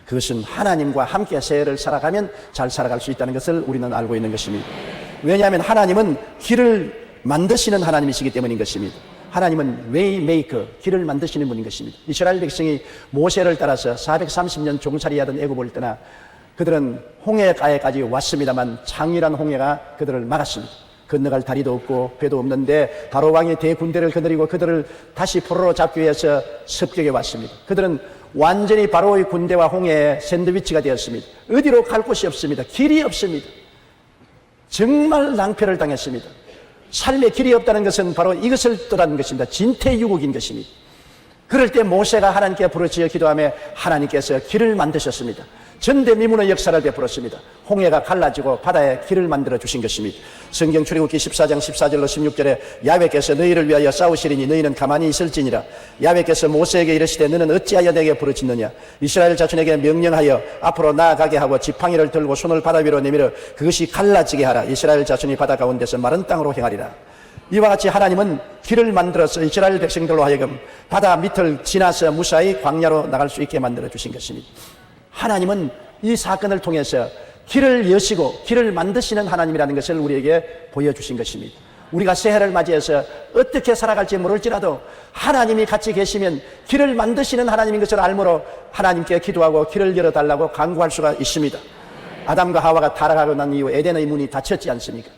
그것은 하나님과 함께 새해를 살아가면 잘 살아갈 수 있다는 것을 우리는 알고 있는 것입니다. 왜냐하면 하나님은 길을 만드시는 하나님이시기 때문인 것입니다. 하나님은 웨이메이커, 길을 만드시는 분인 것입니다. 이스라엘 백성이 모세를 따라서 430년 종살이하던 애굽을 떠나 그들은 홍해가에까지 왔습니다만 장렬한 홍해가 그들을 막았습니다. 건너갈 다리도 없고 배도 없는데 바로 왕이 대군대를 거느리고 그들을 다시 포로로 잡기 위해서 습격에 왔습니다. 그들은 완전히 바로의 군대와 홍해의 샌드위치가 되었습니다. 어디로 갈 곳이 없습니다. 길이 없습니다. 정말 낭패를 당했습니다. 삶의 길이 없다는 것은 바로 이것을 뜻하는 것입니다. 진퇴유곡인 것입니다. 그럴 때 모세가 하나님께 부르짖어 기도하며 하나님께서 길을 만드셨습니다. 전대미문의 역사를 베풀었습니다. 홍해가 갈라지고 바다에 길을 만들어 주신 것입니다. 성경 출애굽기 14장 14절로 16절에 야훼께서 너희를 위하여 싸우시리니 너희는 가만히 있을지니라. 야훼께서 모세에게 이르시되 너는 어찌하여 내게 부르짖느냐. 이스라엘 자손에게 명령하여 앞으로 나아가게 하고 지팡이를 들고 손을 바다 위로 내밀어 그것이 갈라지게 하라. 이스라엘 자손이 바다 가운데서 마른 땅으로 행하리라. 이와 같이 하나님은 길을 만들어서 이스라엘 백성들로 하여금 바다 밑을 지나서 무사히 광야로 나갈 수 있게 만들어 주신 것입니다. 하나님은 이 사건을 통해서 길을 여시고 길을 만드시는 하나님이라는 것을 우리에게 보여주신 것입니다. 우리가 새해를 맞이해서 어떻게 살아갈지 모를지라도 하나님이 같이 계시면 길을 만드시는 하나님인 것을 알므로 하나님께 기도하고 길을 열어달라고 간구할 수가 있습니다. 아담과 하와가 타락하고 난 이후 에덴의 문이 닫혔지 않습니까?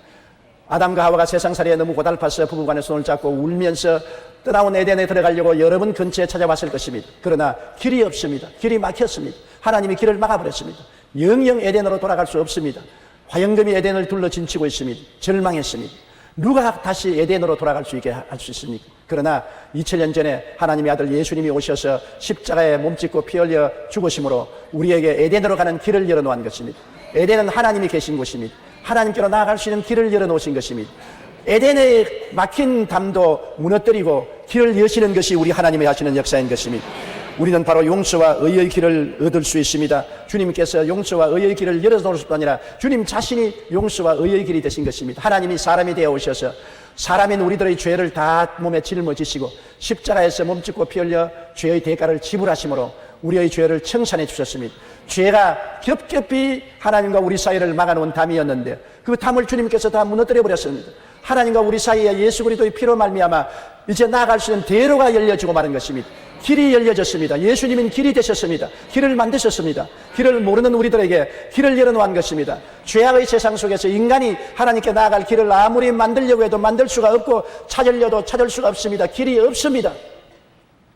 아담과 하와가 세상살이에 너무 고달파서 부부간에 손을 잡고 울면서 떠나온 에덴에 들어가려고 여러 번 근처에 찾아왔을 것입니다. 그러나 길이 없습니다. 길이 막혔습니다. 하나님이 길을 막아버렸습니다. 영영 에덴으로 돌아갈 수 없습니다. 화영금이 에덴을 둘러 진치고 있습니다. 절망했습니다. 누가 다시 에덴으로 돌아갈 수 있게 할 수 있습니까? 그러나 2000년 전에 하나님의 아들 예수님이 오셔서 십자가에 몸짓고 피 흘려 죽으심으로 우리에게 에덴으로 가는 길을 열어놓은 것입니다. 에덴은 하나님이 계신 곳입니다. 하나님께로 나아갈 수 있는 길을 열어놓으신 것입니다. 에덴에 막힌 담도 무너뜨리고 길을 여시는 것이 우리 하나님이 하시는 역사인 것입니다. 우리는 바로 용서와 의의 길을 얻을 수 있습니다. 주님께서 용서와 의의 길을 열어놓을 뿐 아니라 주님 자신이 용서와 의의 길이 되신 것입니다. 하나님이 사람이 되어 오셔서 사람인 우리들의 죄를 다 몸에 짊어지시고 십자가에서 몸짓고 피 흘려 죄의 대가를 지불하심으로 우리의 죄를 청산해 주셨습니다. 죄가 겹겹이 하나님과 우리 사이를 막아놓은 담이었는데 그 담을 주님께서 다 무너뜨려 버렸습니다. 하나님과 우리 사이에 예수 그리스도의 피로 말미암아 이제 나아갈 수 있는 대로가 열려지고 마는 것입니다. 길이 열려졌습니다. 예수님은 길이 되셨습니다. 길을 만드셨습니다. 길을 모르는 우리들에게 길을 열어놓은 것입니다. 죄악의 세상 속에서 인간이 하나님께 나아갈 길을 아무리 만들려고 해도 만들 수가 없고 찾으려도 찾을 수가 없습니다. 길이 없습니다.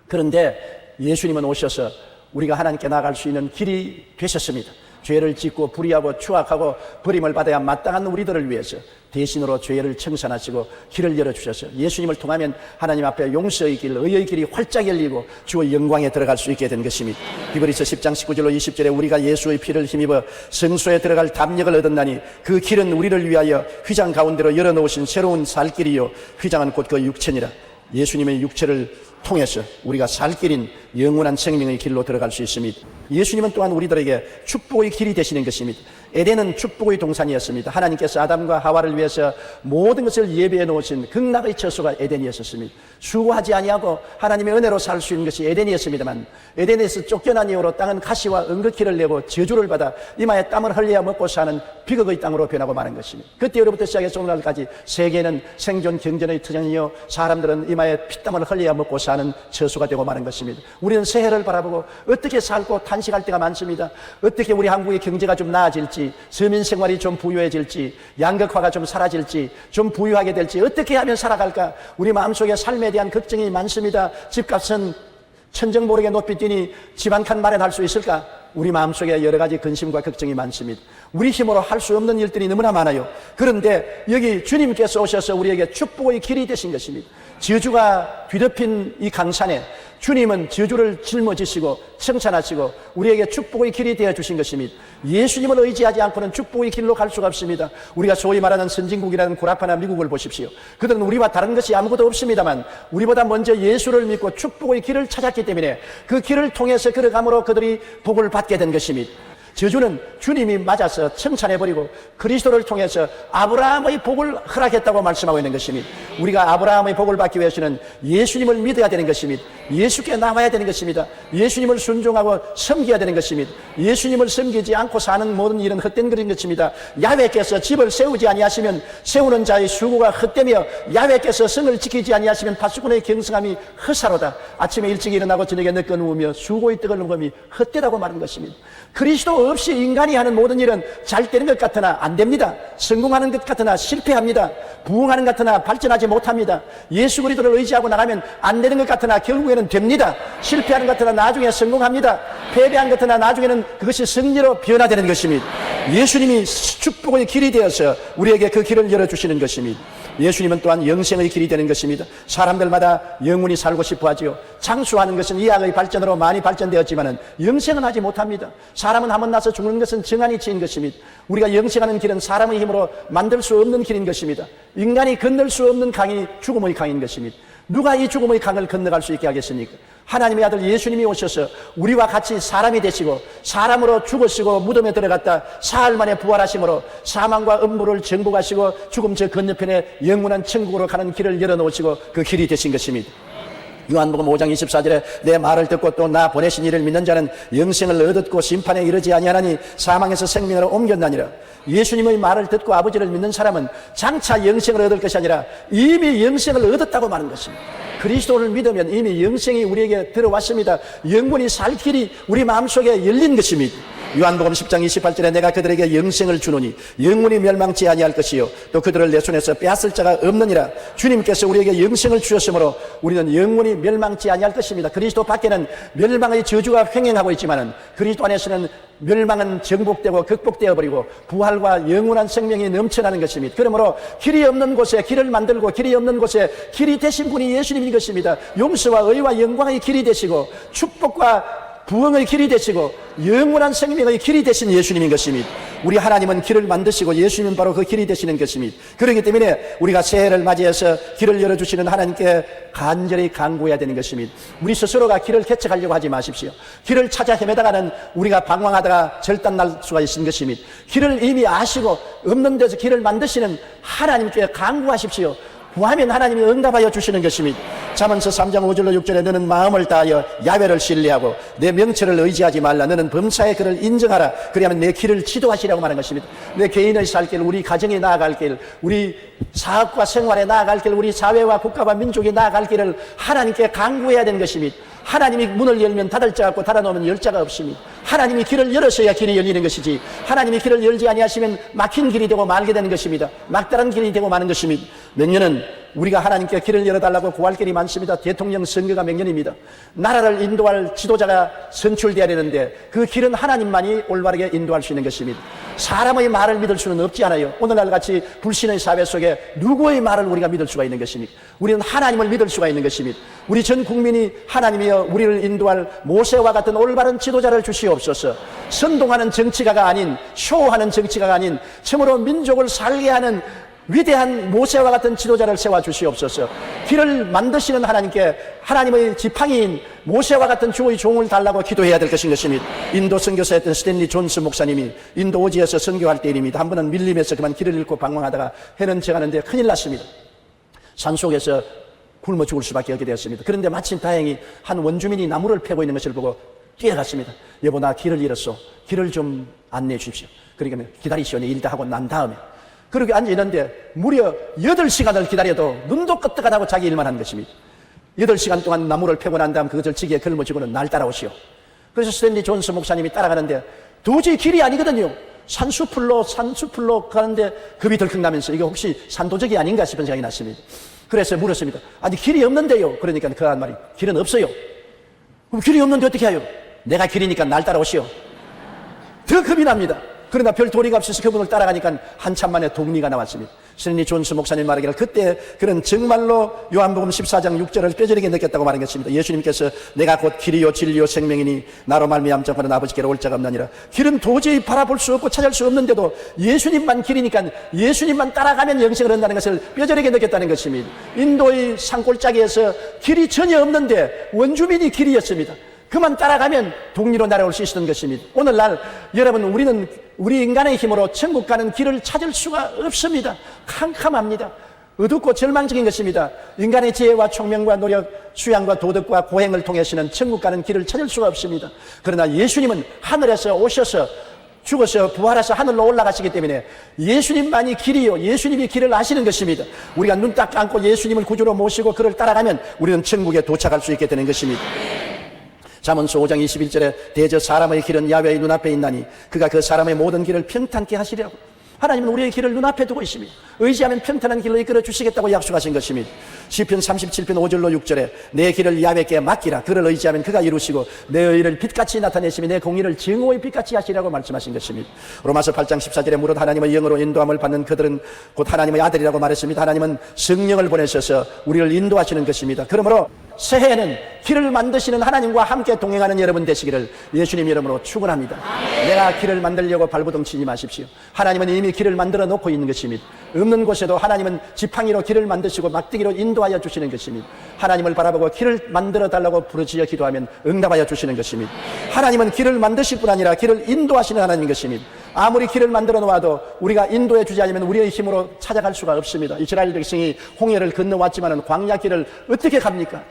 그런데 예수님은 오셔서 우리가 하나님께 나아갈 수 있는 길이 되셨습니다. 죄를 짓고 불의하고 추악하고 버림을 받아야 마땅한 우리들을 위해서 대신으로 죄를 청산하시고 길을 열어주셔서 예수님을 통하면 하나님 앞에 용서의 길, 의의 길이 활짝 열리고 주의 영광에 들어갈 수 있게 된 것입니다. 히브리서 10장 19절로 20절에 우리가 예수의 피를 힘입어 성소에 들어갈 담력을 얻었나니 그 길은 우리를 위하여 휘장 가운데로 열어놓으신 새로운 살 길이요 휘장은 곧 그 육체니라. 예수님의 육체를 통해서 우리가 살 길인 영원한 생명의 길로 들어갈 수 있습니다. 예수님은 또한 우리들에게 축복의 길이 되시는 것입니다. 에덴은 축복의 동산이었습니다. 하나님께서 아담과 하와를 위해서 모든 것을 예비해 놓으신 극락의 처소가 에덴이었습니다. 수고하지 아니하고 하나님의 은혜로 살 수 있는 것이 에덴이었습니다만 에덴에서 쫓겨난 이후로 땅은 가시와 은극기를 내고 저주를 받아 이마에 땀을 흘려야 먹고 사는 비극의 땅으로 변하고 마는 것입니다. 그때로부터 시작해서 오늘날까지 세계는 생존 경전의 터전이요 사람들은 이마에 피땀을 흘려야 먹고 사는 처소가 되고 마는 것입니다. 우리는 새해를 바라보고 어떻게 살고 탄식할 때가 많습니다. 어떻게 우리 한국의 경제가 좀 나아질지, 서민 생활이 좀 부유해질지, 양극화가 좀 사라질지, 좀 부유하게 될지, 어떻게 하면 살아갈까? 우리 마음속에 삶에 대한 걱정이 많습니다. 집값은 천정모르게 높이 뛰니 집 한 칸 마련할 수 있을까? 우리 마음속에 여러 가지 근심과 걱정이 많습니다. 우리 힘으로 할 수 없는 일들이 너무나 많아요. 그런데 여기 주님께서 오셔서 우리에게 축복의 길이 되신 것입니다. 저주가 뒤덮인 이 강산에 주님은 저주를 짊어지시고 청산하시고 우리에게 축복의 길이 되어주신 것입니다. 예수님을 의지하지 않고는 축복의 길로 갈 수가 없습니다. 우리가 소위 말하는 선진국이라는 구라파나 미국을 보십시오. 그들은 우리와 다른 것이 아무것도 없습니다만 우리보다 먼저 예수를 믿고 축복의 길을 찾았기 때문에 그 길을 통해서 걸어감으로 그들이 복을 받게 된 것입니다. 저주는 주님이 맞아서 청산해버리고 그리스도를 통해서 아브라함의 복을 허락했다고 말씀하고 있는 것입니다. 우리가 아브라함의 복을 받기 위해서는 예수님을 믿어야 되는 것입니다. 예수께 나와야 되는 것입니다. 예수님을 순종하고 섬겨야 되는 것입니다. 예수님을 섬기지 않고 사는 모든 일은 헛된 그런 것입니다. 야훼께서 집을 세우지 아니하시면 세우는 자의 수고가 헛되며 야훼께서 성을 지키지 아니하시면 파수꾼의 경성함이 허사로다. 아침에 일찍 일어나고 저녁에 늦게 누우며 수고의 떡을 먹음이 헛되다고 말하는 것입니다. 그리스도 없이 인간이 하는 모든 일은 잘 되는 것 같으나 안 됩니다. 성공하는 것 같으나 실패합니다. 부흥하는 것 같으나 발전하지 못합니다. 예수 그리스도를 의지하고 나가면 안 되는 것 같으나 결국에는 됩니다. 실패하는 것 같으나 나중에 성공합니다. 패배한 것 같으나 나중에는 그것이 승리로 변화되는 것입니다. 예수님이 축복의 길이 되어서 우리에게 그 길을 열어주시는 것입니다. 예수님은 또한 영생의 길이 되는 것입니다. 사람들마다 영원히 살고 싶어 하지요. 장수하는 것은 의학의 발전으로 많이 발전되었지만 영생은 하지 못합니다. 사람은 한번 나서 죽는 것은 정한이 치인 것입니다. 우리가 영생하는 길은 사람의 힘으로 만들 수 없는 길인 것입니다. 인간이 건널 수 없는 강이 죽음의 강인 것입니다. 누가 이 죽음의 강을 건너갈 수 있게 하겠습니까? 하나님의 아들 예수님이 오셔서 우리와 같이 사람이 되시고 사람으로 죽으시고 무덤에 들어갔다 사흘 만에 부활하심으로 사망과 음부를 정복하시고 죽음 저 건너편에 영원한 천국으로 가는 길을 열어놓으시고 그 길이 되신 것입니다. 요한복음 5장 24절에 내 말을 듣고 또 나 보내신 이를 믿는 자는 영생을 얻었고 심판에 이르지 아니하나니 사망에서 생명으로 옮겼나니라. 예수님의 말을 듣고 아버지를 믿는 사람은 장차 영생을 얻을 것이 아니라 이미 영생을 얻었다고 말하는 것입니다. 그리스도를 믿으면 이미 영생이 우리에게 들어왔습니다. 영원히 살 길이 우리 마음속에 열린 것입니다. 요한복음 10장 28절에 내가 그들에게 영생을 주노니 영원히 멸망치 아니할 것이요 또 그들을 내 손에서 빼앗을 자가 없느니라. 주님께서 우리에게 영생을 주셨으므로 우리는 영원히 멸망치 아니할 것입니다. 그리스도 밖에는 멸망의 저주가 횡행하고 있지만 그리스도 안에서는 멸망은 정복되고 극복되어 버리고 부활과 영원한 생명이 넘쳐나는 것입니다. 그러므로 길이 없는 곳에 길을 만들고 길이 없는 곳에 길이 되신 분이 예수님인 것입니다. 용서와 의와 영광의 길이 되시고 축복과 부흥의 길이 되시고 영원한 생명의 길이 되신 예수님인 것입니다. 우리 하나님은 길을 만드시고 예수님은 바로 그 길이 되시는 것입니다. 그렇기 때문에 우리가 새해를 맞이해서 길을 열어주시는 하나님께 간절히 간구해야 되는 것입니다. 우리 스스로가 길을 개척하려고 하지 마십시오. 길을 찾아 헤매다가는 우리가 방황하다가 절단날 수가 있는 것입니다. 길을 이미 아시고 없는 데서 길을 만드시는 하나님께 간구하십시오. 구하면 하나님이 응답하여 주시는 것입니다. 잠언서 3장 5절로 6절에 너는 마음을 다하여 야훼를 신뢰하고 내 명철을 의지하지 말라. 너는 범사의 그를 인정하라. 그리하면 내 길을 지도하시라고 말하는 것입니다. 내 개인의 살 길, 우리 가정이 나아갈 길, 우리 사업과 생활에 나아갈 길, 우리 사회와 국가와 민족이 나아갈 길을 하나님께 간구해야 되는 것입니다. 하나님이 문을 열면 닫을 자가 없고 닫아놓으면 열 자가 없습니다. 하나님이 길을 열어서야 길이 열리는 것이지 하나님이 길을 열지 아니하시면 막힌 길이 되고 말게 되는 것입니다. 막다른 길이 되고 마는 것입니다. 명년은 우리가 하나님께 길을 열어달라고 구할 길이 많습니다. 대통령 선거가 명년입니다. 나라를 인도할 지도자가 선출되어야 되는데 그 길은 하나님만이 올바르게 인도할 수 있는 것입니다. 사람의 말을 믿을 수는 없지 않아요. 오늘날 같이 불신의 사회 속에 누구의 말을 우리가 믿을 수가 있는 것입니까? 우리는 하나님을 믿을 수가 있는 것입니다. 우리 전 국민이 하나님이여 우리를 인도할 모세와 같은 올바른 지도자를 주시옵소서. 선동하는 정치가가 아닌 쇼하는 정치가가 아닌 참으로 민족을 살게 하는 위대한 모세와 같은 지도자를 세워 주시옵소서. 길을 만드시는 하나님께 하나님의 지팡이인 모세와 같은 주의 종을 달라고 기도해야 될 것입니다. 인도 선교사였던 스탠리 존스 목사님이 인도 오지에서 선교할 때입니다. 한 번은 밀림에서 그만 길을 잃고 방황하다가 해는 제가는데 큰일 났습니다. 산속에서 굶어 죽을 수밖에 없게 되었습니다. 그런데 마침 다행히 한 원주민이 나무를 패고 있는 것을 보고 뛰어갔습니다. 여보 나 길을 잃었어. 길을 좀 안내해 주십시오. 그러니까 기다리시오. 일 다 하고 난 다음에. 그렇게 앉아있는데 무려 8시간을 기다려도 눈도 끄떡 안 하고 자기 일만 한 것입니다. 8시간 동안 나무를 패고 난 다음 그것을 지기에 걸머쥐고는 날 따라오시오. 그래서 스탠리 존스 목사님이 따라가는데 도저히 길이 아니거든요. 산수풀로 가는데 겁이 덜컥 나면서 이거 혹시 산도적이 아닌가 싶은 생각이 났습니다. 그래서 물었습니다. 아니 길이 없는데요. 그러니까 그 한 말이 길은 없어요. 그럼 길이 없는데 어떻게 해요? 내가 길이니까 날 따라오시오. 더 겁이 납니다. 그러나 별 도리가 없어서 그분을 따라가니까 한참 만에 동리가 나왔습니다. 스탠리 존스 목사님 말하기를 그때 그는 정말로 요한복음 14장 6절을 뼈저리게 느꼈다고 말한 것입니다. 예수님께서 내가 곧 길이요 진리요 생명이니 나로 말미암자고는 아버지께로 올 자가 없나니라. 길은 도저히 바라볼 수 없고 찾을 수 없는데도 예수님만 길이니까 예수님만 따라가면 영생을 얻는다는 것을 뼈저리게 느꼈다는 것입니다. 인도의 산골짜기에서 길이 전혀 없는데 원주민이 길이었습니다. 그만 따라가면 동리로 날아올 수 있었던 것입니다. 오늘날 여러분, 우리는 우리 인간의 힘으로 천국 가는 길을 찾을 수가 없습니다. 캄캄합니다. 어둡고 절망적인 것입니다. 인간의 지혜와 총명과 노력, 수양과 도덕과 고행을 통해서는 천국 가는 길을 찾을 수가 없습니다. 그러나 예수님은 하늘에서 오셔서 죽어서 부활해서 하늘로 올라가시기 때문에 예수님만이 길이요, 예수님이 길을 아시는 것입니다. 우리가 눈 딱 감고 예수님을 구주로 모시고 그를 따라가면 우리는 천국에 도착할 수 있게 되는 것입니다. 잠언서 5장 21절에 대저 사람의 길은 야훼의 눈앞에 있나니 그가 그 사람의 모든 길을 평탄케 하시려고. 하나님은 우리의 길을 눈앞에 두고 있습니다. 의지하면 평탄한 길로 이끌어 주시겠다고 약속하신 것입니다. 시편 37편 5절로 6절에 내 길을 야훼께 맡기라. 그를 의지하면 그가 이루시고 내 의를 빛같이 나타내시며 내 공의를 증오의 빛같이 하시라고 말씀하신 것입니다. 로마서 8장 14절에 무릇 하나님의 영으로 인도함을 받는 그들은 곧 하나님의 아들이라고 말했습니다. 하나님은 성령을 보내셔서 우리를 인도하시는 것입니다. 그러므로 새해에는 길을 만드시는 하나님과 함께 동행하는 여러분 되시기를 예수님 이름으로 축원합니다. 내가 길을 만들려고 발버둥 치지 마십시오. 하나님은 이미 길을 만들어 놓고 있는 것입니다. 없는 곳에도 하나님은 지팡이로 길을 만드시고 막대기로 인도하여 주시는 것입니다. 하나님을 바라보고 길을 만들어 달라고 부르짖어 기도하면 응답하여 주시는 것입니다. 하나님은 길을 만드실 뿐 아니라 길을 인도하시는 하나님인 것입니다. 아무리 길을 만들어 놓아도 우리가 인도해 주지 않으면 우리의 힘으로 찾아갈 수가 없습니다. 이스라엘 백성이 홍해를 건너왔지만 광야 길을 어떻게 갑니까?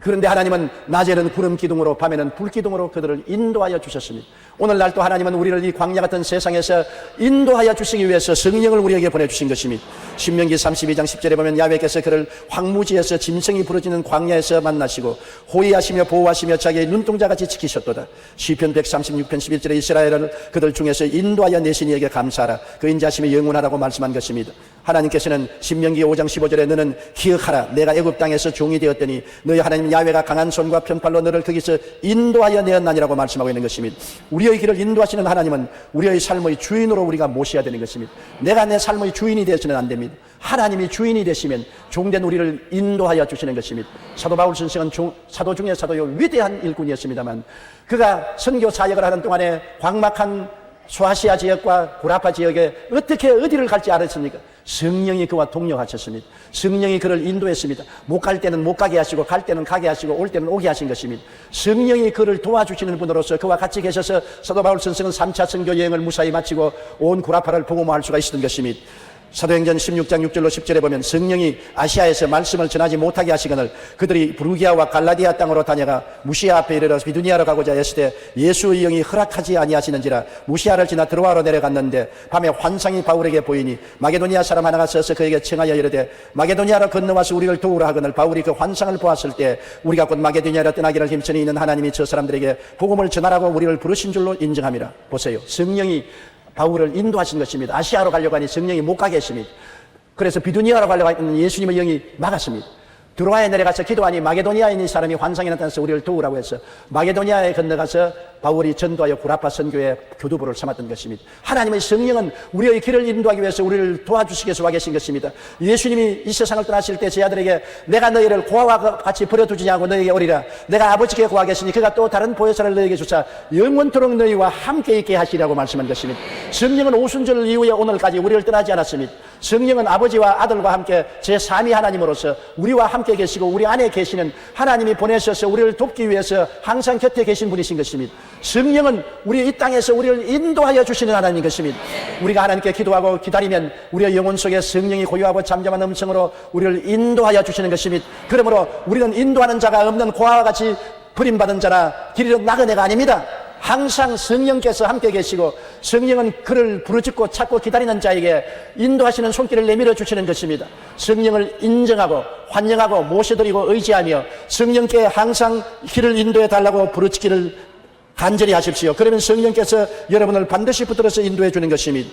그런데 하나님은 낮에는 구름 기둥으로 밤에는 불 기둥으로 그들을 인도하여 주셨습니다. 오늘날 또 하나님은 우리를 이 광야 같은 세상에서 인도하여 주시기 위해서 성령을 우리에게 보내주신 것입니다. 신명기 32장 10절에 보면 야훼께서 그를 황무지에서 짐승이 부러지는 광야에서 만나시고 호위하시며 보호하시며 자기의 눈동자같이 지키셨도다. 시편 136편 11절에 이스라엘을 그들 중에서 인도하여 내신 이에게 감사하라. 그 인자심이 영원하다고 말씀한 것입니다. 하나님께서는 신명기 5장 15절에 너는 기억하라. 내가 애굽 땅에서 종이 되었더니 너희 하나님 야훼가 강한 손과 편팔로 너를 거기서 인도하여 내었나니라고 말씀하고 있는 것입니다. 우리의 길을 인도하시는 하나님은 우리의 삶의 주인으로 우리가 모셔야 되는 것입니다. 내가 내 삶의 주인이 되어서는 안 됩니다. 하나님이 주인이 되시면 종된 우리를 인도하여 주시는 것입니다. 사도 바울 선생은 사도 중에 사도요 위대한 일꾼이었습니다만 그가 선교 사역을 하는 동안에 광막한 소아시아 지역과 구라파 지역에 어떻게 어디를 갈지 알았습니까? 성령이 그와 동력하셨습니다. 성령이 그를 인도했습니다. 못 갈 때는 못 가게 하시고 갈 때는 가게 하시고 올 때는 오게 하신 것입니다. 성령이 그를 도와주시는 분으로서 그와 같이 계셔서 사도 바울 선생은 3차 선교 여행을 무사히 마치고 온 구라파를 복음화할 수가 있었던 것입니다. 사도행전 16장 6절로 10절에 보면 성령이 아시아에서 말씀을 전하지 못하게 하시거늘 그들이 브루기아와 갈라디아 땅으로 다녀가 무시아 앞에 이르러 비두니아로 가고자 했을 때 예수의 영이 허락하지 아니하시는지라 무시아를 지나 드로아로 내려갔는데 밤에 환상이 바울에게 보이니 마게도니아 사람 하나가 서서 그에게 청하여 이르되 마게도니아로 건너와서 우리를 도우라 하거늘 바울이 그 환상을 보았을 때 우리가 곧 마게도니아로 떠나기를 힘쓰니 있는 하나님이 저 사람들에게 복음을 전하라고 우리를 부르신 줄로 인정함이라. 보세요. 성령이 바울을 인도하신 것입니다. 아시아로 가려고 하니 성령이 못 가게 했습니다. 그래서 비두니아로 가려고 하니 예수님의 영이 막았습니다. 드로아에 내려가서 기도하니 마게도니아에 있는 사람이 환상이 나타나서 우리를 도우라고 해서 마게도니아에 건너가서 바울이 전도하여 구라파 선교의 교두보를 삼았던 것입니다. 하나님의 성령은 우리의 길을 인도하기 위해서 우리를 도와주시기 위해서 와 계신 것입니다. 예수님이 이 세상을 떠나실 때 제 아들에게 내가 너희를 고아와 같이 버려두지 않고 너희에게 오리라. 내가 아버지께 구하겠으니 그가 또 다른 보혜사를 너희에게 주사 영원토록 너희와 함께 있게 하시라고 말씀한 것입니다. 성령은 오순절 이후에 오늘까지 우리를 떠나지 않았습니다. 성령은 아버지와 아들과 함께 제3위 하나님으로서 우리와 함께 계시고 우리 안에 계시는 하나님이 보내셔서 우리를 돕기 위해서 항상 곁에 계신 분이신 것입니다. 성령은 우리 이 땅에서 우리를 인도하여 주시는 하나님인 것입니다. 우리가 하나님께 기도하고 기다리면 우리의 영혼 속에 성령이 고요하고 잠잠한 음성으로 우리를 인도하여 주시는 것입니다. 그러므로 우리는 인도하는 자가 없는 고아와 같이 버림받은 자나 길 잃은 나그네가 아닙니다. 항상 성령께서 함께 계시고 성령은 그를 부르짖고 찾고 기다리는 자에게 인도하시는 손길을 내밀어 주시는 것입니다. 성령을 인정하고 환영하고 모셔드리고 의지하며 성령께 항상 길을 인도해 달라고 부르짖기를 간절히 하십시오. 그러면 성령께서 여러분을 반드시 붙들어서 인도해 주는 것입니다.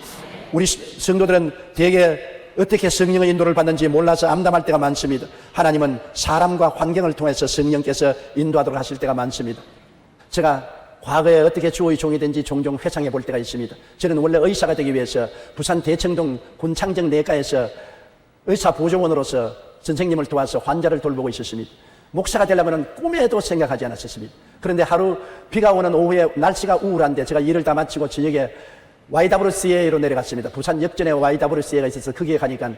우리 성도들은 대개 어떻게 성령의 인도를 받는지 몰라서 암담할 때가 많습니다. 하나님은 사람과 환경을 통해서 성령께서 인도하도록 하실 때가 많습니다. 제가 과거에 어떻게 주의 종이 된지 종종 회상해 볼 때가 있습니다. 저는 원래 의사가 되기 위해서 부산 대청동 군창정 내과에서 의사 보조원으로서 선생님을 도와서 환자를 돌보고 있었습니다. 목사가 되려면 꿈에도 생각하지 않았었습니다. 그런데 하루 비가 오는 오후에 날씨가 우울한데 제가 일을 다 마치고 저녁에 YWCA로 내려갔습니다. 부산 역전에 YWCA가 있어서 거기에 가니까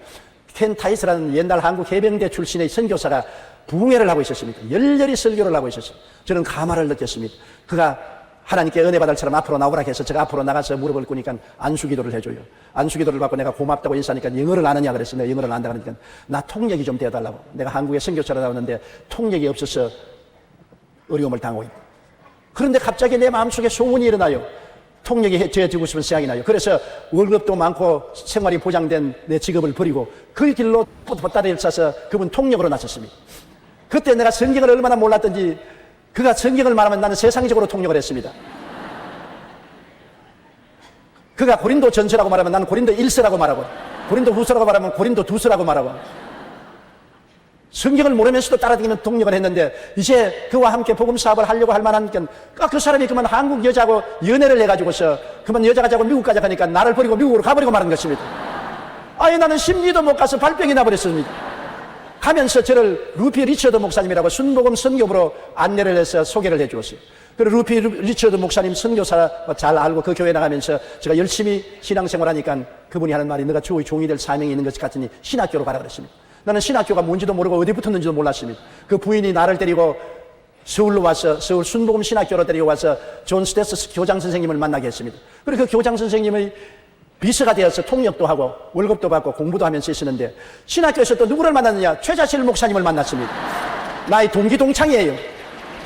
켄 타이스라는 옛날 한국 해병대 출신의 선교사가 부흥회를 하고 있었습니다. 열렬히 설교를 하고 있었어요. 저는 감화를 느꼈습니다. 그가 하나님께 은혜 받을 사람 앞으로 나오라 해서 제가 앞으로 나가서 무릎을 꿇으니까 안수기도를 해줘요. 안수기도를 받고 내가 고맙다고 인사하니까 영어를 아느냐 그랬어요. 내가 영어를 안다 그러니까 나 통역이 좀 되어달라고. 내가 한국에 선교사로 나왔는데 통역이 없어서 어려움을 당하고 있다. 그런데 갑자기 내 마음속에 소문이 일어나요. 통역이 되어주고 싶은 생각이 나요. 그래서 월급도 많고 생활이 보장된 내 직업을 버리고 그 길로 보따리를 싸서 그분 통역으로 나섰습니다. 그때 내가 성경을 얼마나 몰랐던지 그가 성경을 말하면 나는 세상적으로 통역을 했습니다. 그가 고린도 전서라고 말하면 나는 고린도 1서라고 말하고 고린도 후서라고 말하면 고린도 2서라고 말하고 성경을 모르면서도 따라다니면 통역을 했는데 이제 그와 함께 복음 사업을 하려고 할 만한 그 사람이 그만 한국 여자하고 연애를 해가지고서 그만 여자가 자고 미국 가자 하니까 나를 버리고 미국으로 가버리고 말한 것입니다. 아예 나는 심리도 못 가서 발병이 나버렸습니다. 가면서 저를 루피 리처드 목사님이라고 순복음 선교부로 안내를 해서 소개를 해 주었어요. 그리고 루피 리처드 목사님 선교사 잘 알고 그 교회 나가면서 제가 열심히 신앙생활 하니까 그분이 하는 말이 너가 주의 종이 될 사명이 있는 것 같으니 신학교로 가라 그랬습니다. 나는 신학교가 뭔지도 모르고 어디 붙었는지도 몰랐습니다. 그 부인이 나를 데리고 서울로 와서 서울 순복음 신학교로 데리고 와서 존 스테스 교장 선생님을 만나게 했습니다. 그리고 그 교장 선생님의 비서가 되어서 통역도 하고 월급도 받고 공부도 하면서 있었는데 신학교에서 또 누구를 만났느냐? 최자실 목사님을 만났습니다. 나의 동기 동창이에요.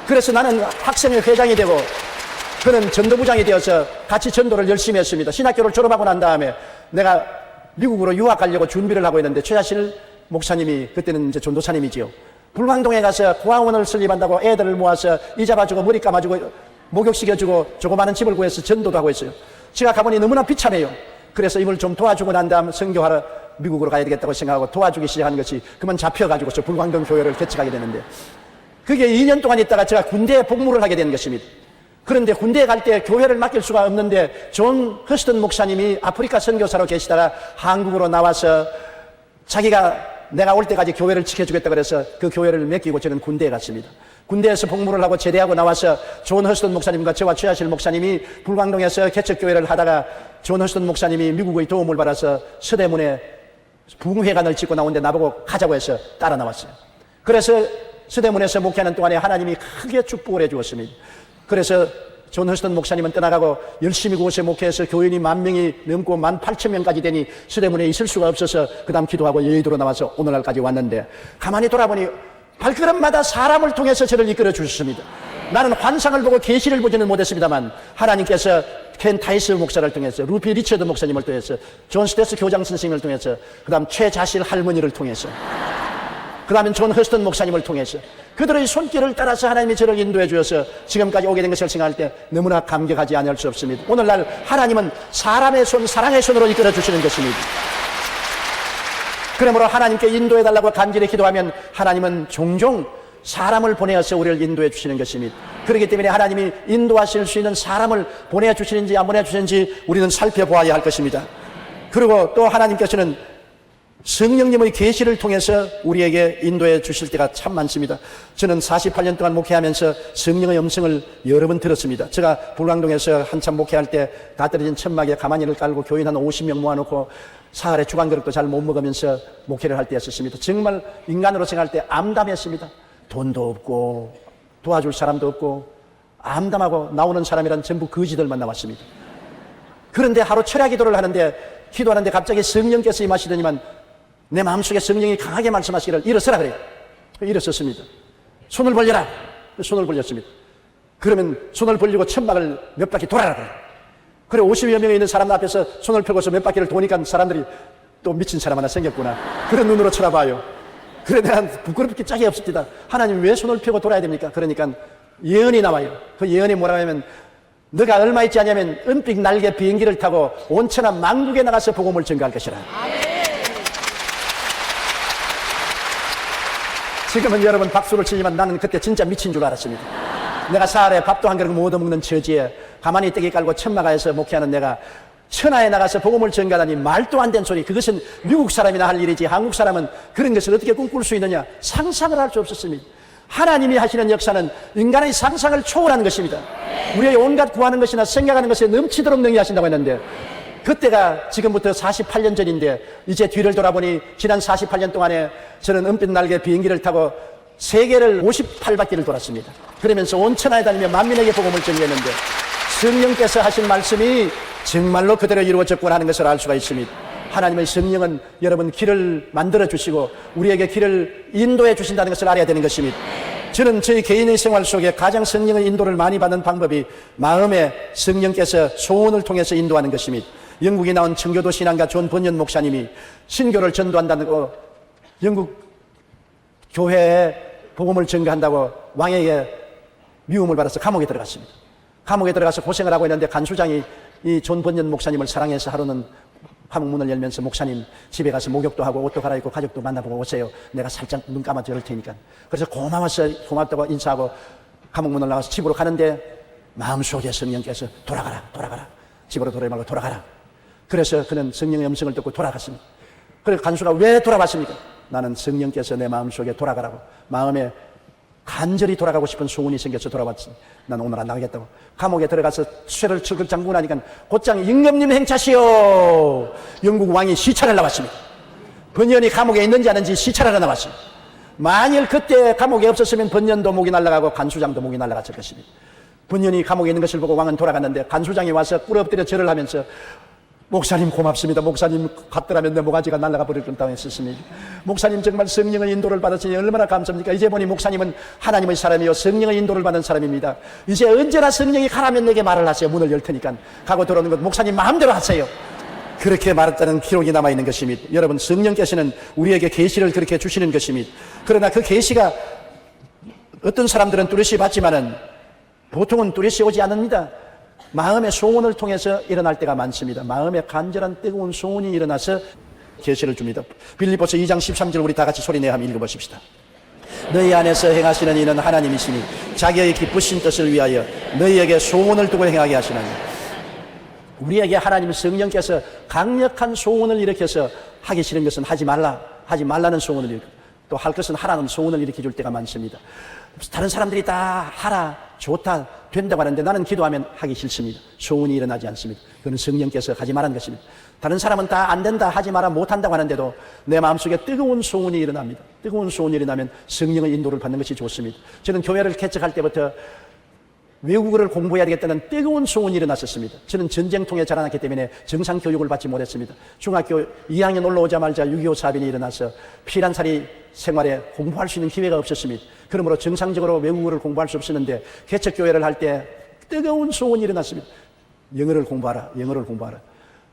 그래서 나는 학생회 회장이 되고 그는 전도부장이 되어서 같이 전도를 열심히 했습니다. 신학교를 졸업하고 난 다음에 내가 미국으로 유학 가려고 준비를 하고 있는데 최자실 목사님이 그때는 이제 전도사님이지요. 불광동에 가서 고아원을 설립한다고 애들을 모아서 이자 봐주고 머리 감아주고 목욕시켜주고 조그마한 집을 구해서 전도도 하고 있어요. 제가 가보니 너무나 비참해요. 그래서 이걸 좀 도와주고 난 다음 선교하러 미국으로 가야 되겠다고 생각하고 도와주기 시작한 것이 그만 잡혀가지고서 불광동 교회를 개척하게 되는데 그게 2년 동안 있다가 제가 군대에 복무를 하게 된 것입니다. 그런데 군대에 갈 때 교회를 맡길 수가 없는데 존 허스턴 목사님이 아프리카 선교사로 계시다가 한국으로 나와서 자기가 내가 올 때까지 교회를 지켜주겠다 그래서 그 교회를 맡기고 저는 군대에 갔습니다. 군대에서 복무를 하고 제대하고 나와서 존 허스턴 목사님과 저와 최하실 목사님이 불광동에서 개척교회를 하다가 존 허스턴 목사님이 미국의 도움을 받아서 서대문에 부흥회관을 짓고 나오는데 나보고 가자고 해서 따라 나왔어요. 그래서 서대문에서 목회하는 동안에 하나님이 크게 축복을 해 주었습니다. 그래서 존 허스턴 목사님은 떠나가고 열심히 그곳에 목회해서 교인이 10,000명이 넘고 18,000명까지 되니 서대문에 있을 수가 없어서 그 다음 기도하고 여의도로 나와서 오늘날까지 왔는데 가만히 돌아보니 발걸음마다 사람을 통해서 저를 이끌어 주셨습니다. 나는 환상을 보고 계시를 보지는 못했습니다만 하나님께서 켄 타이스 목사를 통해서 루피 리처드 목사님을 통해서 존 스테스 교장 선생님을 통해서 그 다음 최자실 할머니를 통해서 그 다음에 존 허스턴 목사님을 통해서 그들의 손길을 따라서 하나님이 저를 인도해 주셔서 지금까지 오게 된 것을 생각할 때 너무나 감격하지 않을 수 없습니다. 오늘날 하나님은 사람의 손, 사랑의 손으로 이끌어 주시는 것입니다. 그러므로 하나님께 인도해 달라고 간절히 기도하면 하나님은 종종 사람을 보내어서 우리를 인도해 주시는 것입니다. 그렇기 때문에 하나님이 인도하실 수 있는 사람을 보내주시는지 안 보내주시는지 우리는 살펴보아야 할 것입니다. 그리고 또 하나님께서는 성령님의 계시를 통해서 우리에게 인도해 주실 때가 참 많습니다. 저는 48년 동안 목회하면서 성령의 음성을 여러 번 들었습니다. 제가 불광동에서 한참 목회할 때 다 떨어진 천막에 가마니를 깔고 교인 한 50명 모아놓고 사흘에 주간그릇도 잘 못 먹으면서 목회를 할 때였었습니다. 정말 인간으로 생각할 때 암담했습니다. 돈도 없고 도와줄 사람도 없고 암담하고 나오는 사람이란 전부 거지들만 나왔습니다. 그런데 하루 철야 기도를 하는데 기도하는데 갑자기 성령께서 임하시더니만 내 마음속에 성령이 강하게 말씀하시기를 일어서라 그래요. 일어섰습니다. 손을 벌려라. 손을 벌렸습니다. 그러면 손을 벌리고 천막을 몇 바퀴 돌아라 그래요. 그래 50여 명이 있는 사람 앞에서 손을 펴고서 몇 바퀴를 도니까 사람들이 또 미친 사람 하나 생겼구나 그런 눈으로 쳐다봐요. 그래 내가 부끄럽게 짝이 없습니다. 하나님 왜 손을 펴고 돌아야 됩니까? 그러니까 예언이 나와요. 그 예언이 뭐라고 하면 너가 얼마 있지 않냐면 은빛 날개 비행기를 타고 온천하 만국에 나가서 복음을 전가할 것이라. 지금은 여러분 박수를 치지만 나는 그때 진짜 미친 줄 알았습니다. 내가 사흘에 밥도 한 그릇 못 얻어먹는 처지에 가만히 떼기 깔고 천막아에서 목회하는 내가 천하에 나가서 복음을 전가하다니 말도 안 되는 소리. 그것은 미국 사람이나 할 일이지 한국 사람은 그런 것을 어떻게 꿈꿀 수 있느냐. 상상을 할 수 없었습니다. 하나님이 하시는 역사는 인간의 상상을 초월하는 것입니다. 우리의 온갖 구하는 것이나 생각하는 것에 넘치도록 능히 하신다고 했는데 그때가 지금부터 48년 전인데 이제 뒤를 돌아보니 지난 48년 동안에 저는 은빛 날개 비행기를 타고 세계를 58바퀴를 돌았습니다. 그러면서 온 천하에 다니며 만민에게 복음을 전했는데 성령께서 하신 말씀이 정말로 그대로 이루어졌구나 하는 것을 알 수가 있습니다. 하나님의 성령은 여러분 길을 만들어 주시고 우리에게 길을 인도해 주신다는 것을 알아야 되는 것입니다. 저는 저희 개인의 생활 속에 가장 성령의 인도를 많이 받는 방법이 마음에 성령께서 소원을 통해서 인도하는 것입니다. 영국에 나온 청교도 신앙가 존 번연 목사님이 신교를 전도한다고 영국 교회에 복음을 전가한다고 왕에게 미움을 받아서 감옥에 들어갔습니다. 감옥에 들어가서 고생을 하고 있는데 간수장이 이 존 번연 목사님을 사랑해서 하루는 감옥 문을 열면서 목사님 집에 가서 목욕도 하고 옷도 갈아입고 가족도 만나보고 오세요. 내가 살짝 눈 감아줘 줄 테니까. 그래서 고맙다고 인사하고 감옥 문을 나가서 집으로 가는데 마음속에 성령께서 돌아가라. 집으로 돌아오지 말고 돌아가라. 그래서 그는 성령의 음성을 듣고 돌아갔습니다. 그래서 간수가 왜 돌아갔습니까? 나는 성령께서 내 마음속에 돌아가라고 마음에 간절히 돌아가고 싶은 소원이 생겨서 돌아왔습니다. 난 오늘 안 나가겠다고. 감옥에 들어가서 쇠를 철글 잠그고 나니까 곧장 임금님 행차시오. 영국 왕이 시찰을 나왔습니다. 번연이 감옥에 있는지 아닌지 시찰하러 나왔습니다. 만일 그때 감옥에 없었으면 번연도 목이 날아가고 간수장도 목이 날아갔을 것입니다. 번연이 감옥에 있는 것을 보고 왕은 돌아갔는데 간수장이 와서 꿇어 엎드려 절을 하면서 목사님 고맙습니다. 목사님 갔더라면 내 모가지가 날아가 버릴 뻔 했었습니다. 목사님 정말 성령의 인도를 받았으니 얼마나 감사합니까? 이제 보니 목사님은 하나님의 사람이요 성령의 인도를 받은 사람입니다. 이제 언제나 성령이 가라면 내게 말을 하세요. 문을 열 테니까. 가고 들어오는 것 목사님 마음대로 하세요. 그렇게 말했다는 기록이 남아있는 것입니다. 여러분 성령께서는 우리에게 계시를 그렇게 주시는 것입니다. 그러나 그 계시가 어떤 사람들은 뚜렷이 받지만은 보통은 뚜렷이 오지 않습니다. 마음의 소원을 통해서 일어날 때가 많습니다. 마음의 간절한 뜨거운 소원이 일어나서 계시를 줍니다. 빌립보서 2장 13절 우리 다 같이 소리내어 한번 읽어보십시다. 너희 안에서 행하시는 이는 하나님이시니 자기의 기쁘신 뜻을 위하여 너희에게 소원을 두고 행하게 하시나니. 우리에게 하나님 성령께서 강력한 소원을 일으켜서 하기 싫은 것은 하지 말라는 소원을 일으켜 또 할 것은 하라는 소원을 일으켜 줄 때가 많습니다. 다른 사람들이 다 하라, 좋다, 된다고 하는데 나는 기도하면 하기 싫습니다. 소원이 일어나지 않습니다. 그건 성령께서 하지 말라는 것입니다. 다른 사람은 다 안 된다, 하지 마라, 못한다고 하는데도 내 마음속에 뜨거운 소원이 일어납니다. 뜨거운 소원이 일어나면 성령의 인도를 받는 것이 좋습니다. 저는 교회를 개척할 때부터 외국어를 공부해야 되겠다는 뜨거운 소원이 일어났었습니다. 저는 전쟁통에 자라났기 때문에 정상 교육을 받지 못했습니다. 중학교 2학년 올라오자마자 6.25 사변이 일어나서 피난살이 생활에 공부할 수 있는 기회가 없었습니다. 그러므로 정상적으로 외국어를 공부할 수 없었는데 개척교회를 할 때 뜨거운 소원이 일어났습니다. 영어를 공부하라.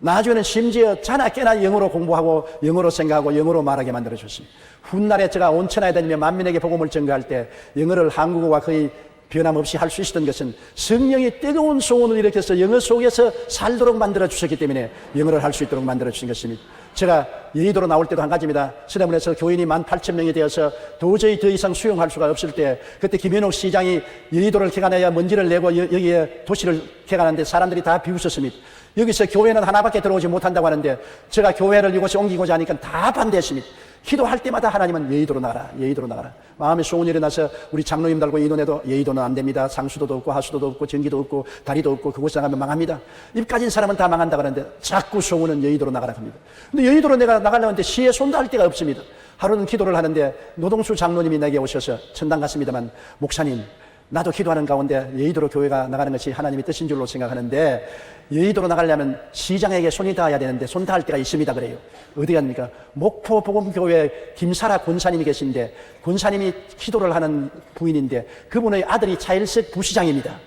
나중에는 심지어 자나 깨나 영어로 공부하고 영어로 생각하고 영어로 말하게 만들어줬습니다. 훗날에 제가 온 천하에 다니며 만민에게 복음을 전가할 때 영어를 한국어와 거의 변함없이 할 수 있었던 것은 성령이 뜨거운 소원을 일으켜서 영어 속에서 살도록 만들어 주셨기 때문에 영어를 할 수 있도록 만들어 주신 것입니다. 제가 여의도로 나올 때도 한 가지입니다. 서대문에서 교인이 18,000명이 되어서 도저히 더 이상 수용할 수가 없을 때 그때 김현옥 시장이 여의도를 개간해야 먼지를 내고 여기에 도시를 개간하는데 사람들이 다 비웃었습니다. 여기서 교회는 하나밖에 들어오지 못한다고 하는데 제가 교회를 이곳에 옮기고자 하니까 다 반대했습니다. 기도할 때마다 하나님은 여의도로 나가라. 마음의 소원이 일어나서 우리 장로님들과 의논해도 여의도는 안 됩니다. 상수도도 없고 하수도도 없고 전기도 없고 다리도 없고 그곳에 나가면 망합니다. 입 가진 사람은 다 망한다 그러는데 자꾸 소원은 여의도로 나가라 합니다. 근데 여의도로 내가 나가려고 하는데 시에 손도 할 데가 없습니다. 하루는 기도를 하는데 노동수 장로님이 내게 오셔서 천당 갔습니다만 목사님 나도 기도하는 가운데 여의도로 교회가 나가는 것이 하나님의 뜻인 줄로 생각하는데 여의도로 나가려면 시장에게 손이 닿아야 되는데 손 닿을 때가 있습니다 그래요. 어디 갑니까? 목포복음교회 김사라 권사님이 계신데 권사님이 기도를 하는 부인인데 그분의 아들이 차일석 부시장입니다.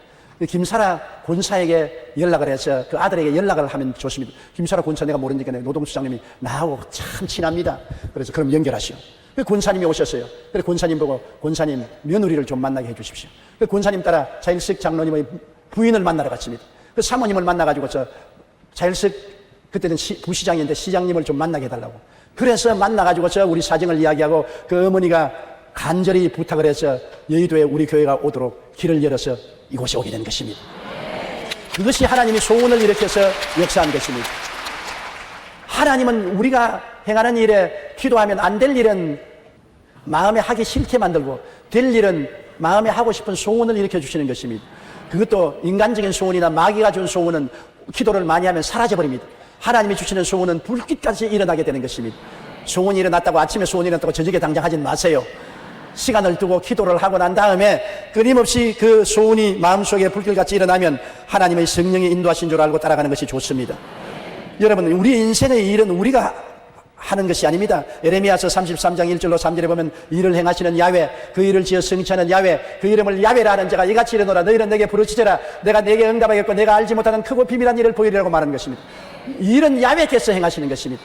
김사라 권사에게 연락을 해서 그 아들에게 연락을 하면 좋습니다. 김사라 권사 내가 모르니까 노동수장님이 나하고 참 친합니다. 그래서 그럼 연결하시오. 그 권사님이 오셨어요. 그래서 권사님 보고 권사님 며느리를 좀 만나게 해 주십시오. 그 권사님 따라 차일석 장로님의 부인을 만나러 갔습니다. 그 사모님을 만나가지고 차일석 그때는 부시장인데 시장님을 좀 만나게 해달라고. 그래서 만나가지고 우리 사정을 이야기하고 그 어머니가 간절히 부탁을 해서 여의도에 우리 교회가 오도록 길을 열어서 이곳에 오게 된 것입니다. 그것이 하나님이 소원을 일으켜서 역사한 것입니다. 하나님은 우리가 행하는 일에 기도하면 안 될 일은 마음에 하기 싫게 만들고 될 일은 마음에 하고 싶은 소원을 일으켜 주시는 것입니다. 그것도 인간적인 소원이나 마귀가 준 소원은 기도를 많이 하면 사라져버립니다. 하나님이 주시는 소원은 불빛같이 일어나게 되는 것입니다. 소원이 일어났다고 아침에 소원이 일어났다고 저녁에 당장 하진 마세요. 시간을 두고 기도를 하고 난 다음에 끊임없이 그 소원이 마음속에 불길같이 일어나면 하나님의 성령이 인도하신 줄 알고 따라가는 것이 좋습니다. 여러분, 우리 인생의 일은 우리가 하는 것이 아닙니다. 에레미야서 33장 1절로 3절에 보면 일을 행하시는 야훼, 그 일을 지어 성취하는 야훼, 그 이름을 야훼라 하는 자가 이같이 이르노라. 너희는 내게 부르짖으라. 내가 내게 응답하겠고 내가 알지 못하는 크고 비밀한 일을 보이리라고 말하는 것입니다. 일은 야훼께서 행하시는 것입니다.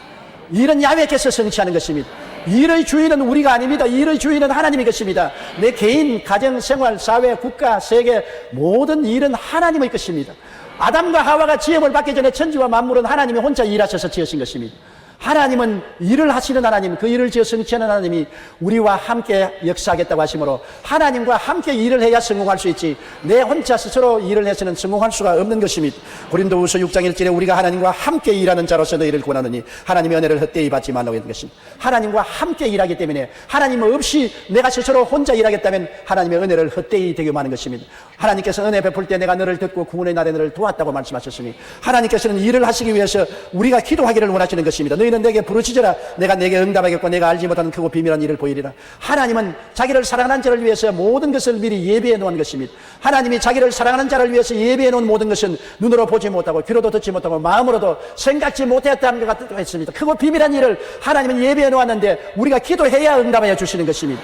일은 야훼께서 성취하는 것입니다. 일의 주인은 우리가 아닙니다. 일의 주인은 하나님의 것입니다. 내 개인, 가정, 생활, 사회, 국가, 세계 모든 일은 하나님의 것입니다. 아담과 하와가 지음을 받기 전에 천지와 만물은 하나님이 혼자 일하셔서 지으신 것입니다. 하나님은 일을 하시는 하나님, 그 일을 지어 성취하는 하나님이 우리와 함께 역사하겠다고 하시므로 하나님과 함께 일을 해야 성공할 수 있지, 내 혼자 스스로 일을 해서는 성공할 수가 없는 것입니다. 고린도후서 6장 1절에 우리가 하나님과 함께 일하는 자로서 너희를 권하노니 하나님의 은혜를 헛되이 받지 말라고 했는 것입니다. 하나님과 함께 일하기 때문에, 하나님 없이 내가 스스로 혼자 일하겠다면 하나님의 은혜를 헛되이 되게 하는 것입니다. 하나님께서 은혜 베풀 때 내가 너를 듣고 구원의 날에 너를 도왔다고 말씀하셨으니, 하나님께서는 일을 하시기 위해서 우리가 기도하기를 원하시는 것입니다. 너희는 내게 부르짖으라. 내가 내게 응답하겠고 내가 알지 못하는 크고 비밀한 일을 보이리라. 하나님은 자기를 사랑하는 자를 위해서 모든 것을 미리 예비해 놓은 것입니다. 하나님이 자기를 사랑하는 자를 위해서 예비해 놓은 모든 것은 눈으로 보지 못하고 귀로도 듣지 못하고 마음으로도 생각지 못했다는 것 같다고 했습니다. 크고 비밀한 일을 하나님은 예비해 놓았는데 우리가 기도해야 응답하여 주시는 것입니다.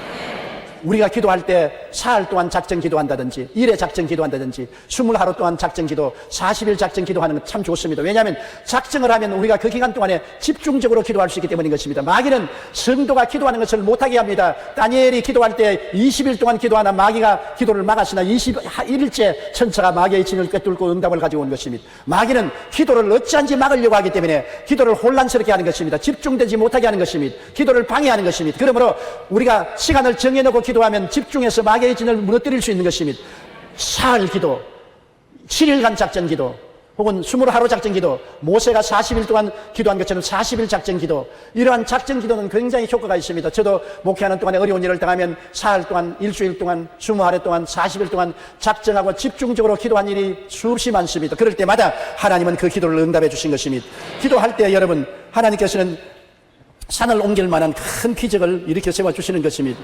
우리가 기도할 때 사흘 동안 작정 기도한다든지, 일회 작정 기도한다든지, 20하루 동안 작정 기도, 40일 작정 기도하는 건 참 좋습니다. 왜냐하면 작정을 하면 우리가 그 기간 동안에 집중적으로 기도할 수 있기 때문인 것입니다. 마귀는 성도가 기도하는 것을 못하게 합니다. 다니엘이 기도할 때 20일 동안 기도하나 마귀가 기도를 막았으나 21일째 천사가 마귀의 진을 꿰뚫고 응답을 가지고 온 것입니다. 마귀는 기도를 어찌한지 막으려고 하기 때문에 기도를 혼란스럽게 하는 것입니다. 집중되지 못하게 하는 것입니다. 기도를 방해하는 것입니다. 그러므로 우리가 시간을 정해놓고 기도하면 집중해서 마귀의 진을 무너뜨릴 수 있는 것입니다. 사흘 기도, 7일간 작전 기도, 혹은 20하루 작전 기도, 모세가 40일 동안 기도한 것처럼 40일 작전 기도, 이러한 작전 기도는 굉장히 효과가 있습니다. 저도 목회하는 동안에 어려운 일을 당하면 사흘 동안, 일주일 동안, 20하루 동안, 40일 동안 작정하고 집중적으로 기도한 일이 수없이 많습니다. 그럴 때마다 하나님은 그 기도를 응답해 주신 것입니다. 기도할 때 여러분, 하나님께서는 산을 옮길 만한 큰 기적을 일으켜 세워주시는 것입니다.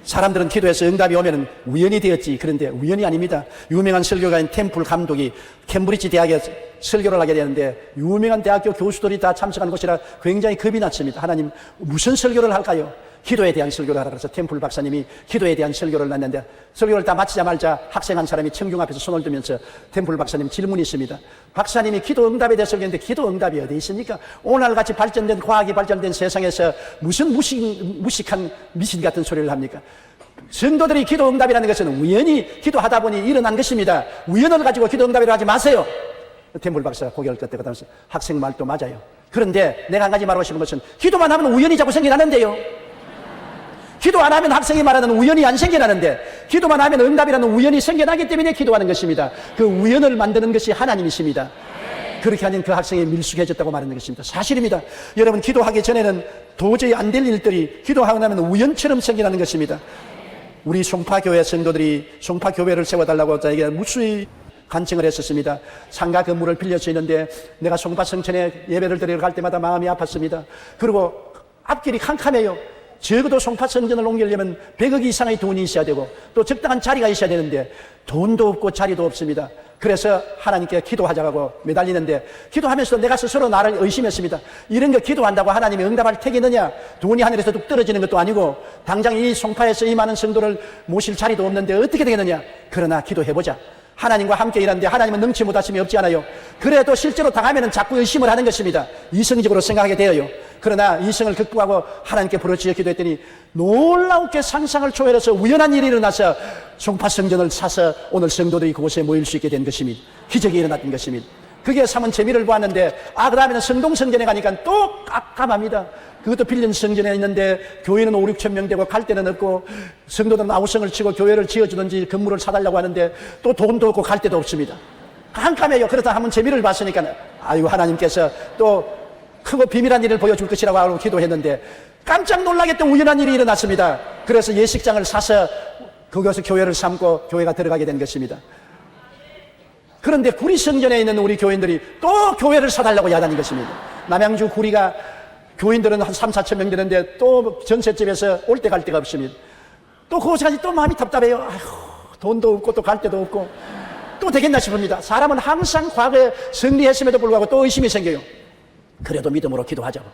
사람들은 기도해서 응답이 오면 우연이 되었지, 그런데 우연이 아닙니다. 유명한 설교가인 템플 감독이 캠브리지 대학에 설교를 하게 되는데 유명한 대학교 교수들이 다 참석하는 곳이라 굉장히 겁이 났습니다. 하나님, 무슨 설교를 할까요? 기도에 대한 설교를 하라 그래서 템플 박사님이 기도에 대한 설교를 했는데, 설교를 다 마치자마자 학생 한 사람이 청중 앞에서 손을 들면서 템플 박사님 질문이 있습니다. 박사님이 기도 응답에 대해 설교했는데 기도 응답이 어디 있습니까? 오늘같이 발전된, 과학이 발전된 세상에서 무슨 무식한 미신 같은 소리를 합니까? 성도들이 기도 응답이라는 것은 우연히 기도하다 보니 일어난 것입니다. 우연을 가지고 기도 응답이라고 하지 마세요. 템플 박사가 고개를 끄덕끄덕하면서 학생 말도 맞아요. 그런데 내가 한 가지 말하고 싶은 것은, 기도만 하면 우연이 자꾸 생겨나는데요. 기도 안 하면 학생이 말하는 우연이 안 생겨나는데, 기도만 하면 응답이라는 우연이 생겨나기 때문에 기도하는 것입니다. 그 우연을 만드는 것이 하나님이십니다. 그렇게 하면 그 학생이 밀숙해졌다고 말하는 것입니다. 사실입니다. 여러분, 기도하기 전에는 도저히 안 될 일들이 기도하고 나면 우연처럼 생겨나는 것입니다. 우리 송파교회 성도들이 송파교회를 세워달라고 저에게 무수히 간청을 했었습니다. 상가 건물을 빌려서 있는데 내가 송파 성천에 예배를 드리러 갈 때마다 마음이 아팠습니다. 그리고 앞길이 캄캄해요. 적어도 송파 성전을 옮기려면 100억 이상의 돈이 있어야 되고 또 적당한 자리가 있어야 되는데 돈도 없고 자리도 없습니다. 그래서 하나님께 기도하자고 매달리는데, 기도하면서도 내가 스스로 나를 의심했습니다. 이런 거 기도한다고 하나님이 응답할 택이느냐? 돈이 하늘에서 뚝 떨어지는 것도 아니고 당장 이 송파에서 이 많은 성도를 모실 자리도 없는데 어떻게 되겠느냐? 그러나 기도해보자. 하나님과 함께 일하는데 하나님은 능치 못하심이 없지 않아요. 그래도 실제로 당하면 자꾸 의심을 하는 것입니다. 이성적으로 생각하게 되어요. 그러나 이성을 극복하고 하나님께 부르짖어 기도했더니 놀라우게 상상을 초월해서 우연한 일이 일어나서 송파 성전을 사서 오늘 성도들이 그곳에 모일 수 있게 된 것입니다. 기적이 일어났던 것입니다. 그게 삼은 재미를 보았는데, 그 다음에는 성동 성전에 가니까 또 깜깜합니다. 그것도 빌린 성전에 있는데 교회는 5, 6천 명 되고 갈 데는 없고, 성도들은 아우성을 치고 교회를 지어주든지 건물을 사달라고 하는데 또 돈도 없고 갈 데도 없습니다. 깜깜해요. 그러다 한번 재미를 봤으니까 아이고, 하나님께서 또 크고 비밀한 일을 보여줄 것이라고 하고 기도했는데 깜짝 놀라겠던 우연한 일이 일어났습니다. 그래서 예식장을 사서 그곳에 교회를 삼고 교회가 들어가게 된 것입니다. 그런데 구리 성전에 있는 우리 교인들이 또 교회를 사달라고 야단인 것입니다. 남양주 구리가 교인들은 한 3, 4천 명 되는데 또 전셋집에서 올 때 갈 데가 없습니다. 또 그것까지 또 마음이 답답해요. 아휴, 돈도 없고 또 갈 데도 없고 또 되겠나 싶습니다. 사람은 항상 과거에 승리했음에도 불구하고 또 의심이 생겨요. 그래도 믿음으로 기도하자고.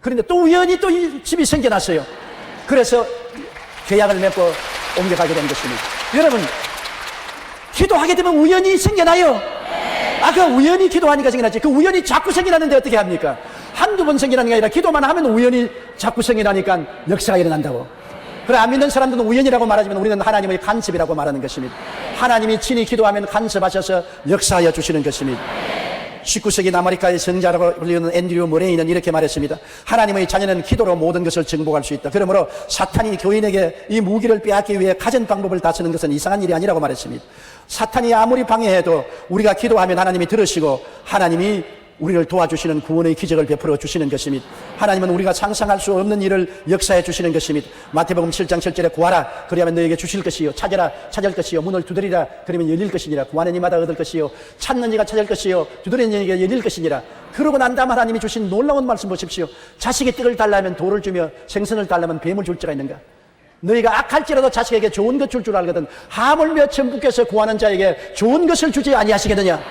그런데 또 우연히 또 이 집이 생겨났어요. 그래서 계약을 맺고 옮겨가게 된 것입니다. 여러분, 기도하게 되면 우연히 생겨나요. 그 우연히 기도하니까 생겨나지. 그 우연히 자꾸 생겨나는데 어떻게 합니까? 한두 번 생겨나는 게 아니라 기도만 하면 우연히 자꾸 생겨나니까 역사가 일어난다고. 그래, 안 믿는 사람들은 우연이라고 말하지만 우리는 하나님의 간섭이라고 말하는 것입니다. 하나님이 친히 기도하면 간섭하셔서 역사하여 주시는 것입니다. 19세기 남아리카의 성자라고 불리는 앤드류 머레이는 이렇게 말했습니다. 하나님의 자녀는 기도로 모든 것을 정복할 수 있다. 그러므로 사탄이 교인에게 이 무기를 빼앗기 위해 가진 방법을 다 쓰는 것은 이상한 일이 아니라고 말했습니다. 사탄이 아무리 방해해도 우리가 기도하면 하나님이 들으시고 하나님이 우리를 도와주시는 구원의 기적을 베풀어 주시는 것입니다. 하나님은 우리가 상상할 수 없는 일을 역사해 주시는 것입니다. 마태복음 7장 7절에 구하라 그리하면 너에게 주실 것이요 찾으라 찾을 것이요 문을 두드리라 그러면 열릴 것이니라 구하는 이마다 얻을 것이요 찾는 이가 찾을 것이요 두드리는 이에게 열릴 것이니라. 그러고 난 다음 하나님이 주신 놀라운 말씀 보십시오. 자식의 떡을 달라면 돌을 주며 생선을 달라면 뱀을 줄 자가 있는가. 너희가 악할지라도 자식에게 좋은 것 줄 줄 알거든 하물며 천부께서 구하는 자에게 좋은 것을 주지 아니하시겠느냐.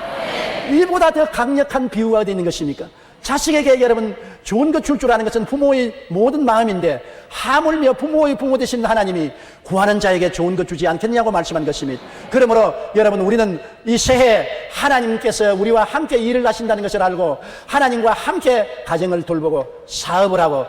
이보다 더 강력한 비유가 어디 있는 것입니까? 자식에게 여러분 좋은 것 줄 줄 아는 것은 부모의 모든 마음인데 하물며 부모의 부모 되신 하나님이 구하는 자에게 좋은 것 주지 않겠냐고 말씀한 것입니다. 그러므로 여러분 우리는 이 새해 하나님께서 우리와 함께 일을 하신다는 것을 알고 하나님과 함께 가정을 돌보고 사업을 하고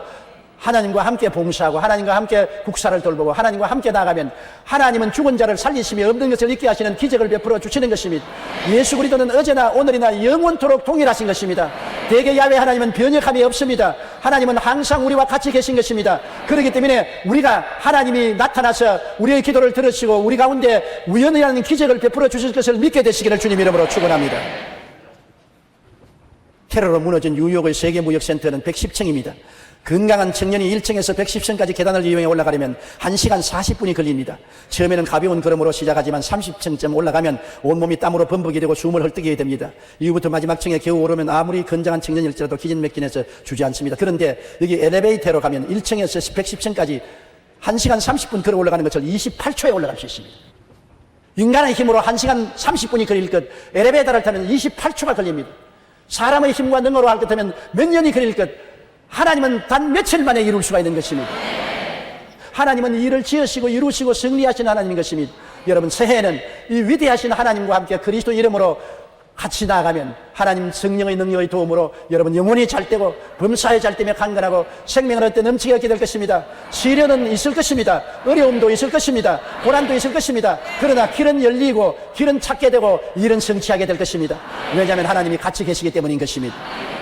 하나님과 함께 봉사하고 하나님과 함께 국사를 돌보고 하나님과 함께 나가면 하나님은 죽은 자를 살리시며 없는 것을 있게 하시는 기적을 베풀어 주시는 것입니다. 예수 그리스도는 어제나 오늘이나 영원토록 동일하신 것입니다. 대개 야훼 하나님은 변혁함이 없습니다. 하나님은 항상 우리와 같이 계신 것입니다. 그렇기 때문에 우리가 하나님이 나타나서 우리의 기도를 들으시고 우리 가운데 우연이라는 기적을 베풀어 주실 것을 믿게 되시기를 주님 이름으로 축원합니다. 테러로 무너진 뉴욕의 세계무역센터는 110층입니다. 건강한 청년이 1층에서 110층까지 계단을 이용해 올라가려면 1시간 40분이 걸립니다. 처음에는 가벼운 걸음으로 시작하지만 30층쯤 올라가면 온몸이 땀으로 범벅이 되고 숨을 헐떡이게 됩니다. 이후부터 마지막 층에 겨우 오르면 아무리 건장한 청년일지라도 기진맥진해서 주저앉습니다. 그런데 여기 엘리베이터로 가면 1층에서 110층까지 1시간 30분 걸어 올라가는 것을 28초에 올라갈 수 있습니다. 인간의 힘으로 1시간 30분이 걸릴 것, 엘리베이터를 타면 28초가 걸립니다. 사람의 힘과 능으로 할 것 하면 몇 년이 걸릴 것, 하나님은 단 며칠 만에 이룰 수가 있는 것입니다. 하나님은 일을 지으시고 이루시고 승리하시는 하나님인 것입니다. 여러분 새해에는 이 위대하신 하나님과 함께 그리스도 이름으로 같이 나아가면 하나님 성령의 능력의 도움으로 여러분 영혼이 잘되고 범사에 잘되며 강건하고 생명을 얻되 넘치게 얻게 될 것입니다. 시련은 있을 것입니다. 어려움도 있을 것입니다. 고난도 있을 것입니다. 그러나 길은 열리고 길은 찾게 되고 일은 성취하게 될 것입니다. 왜냐하면 하나님이 같이 계시기 때문인 것입니다.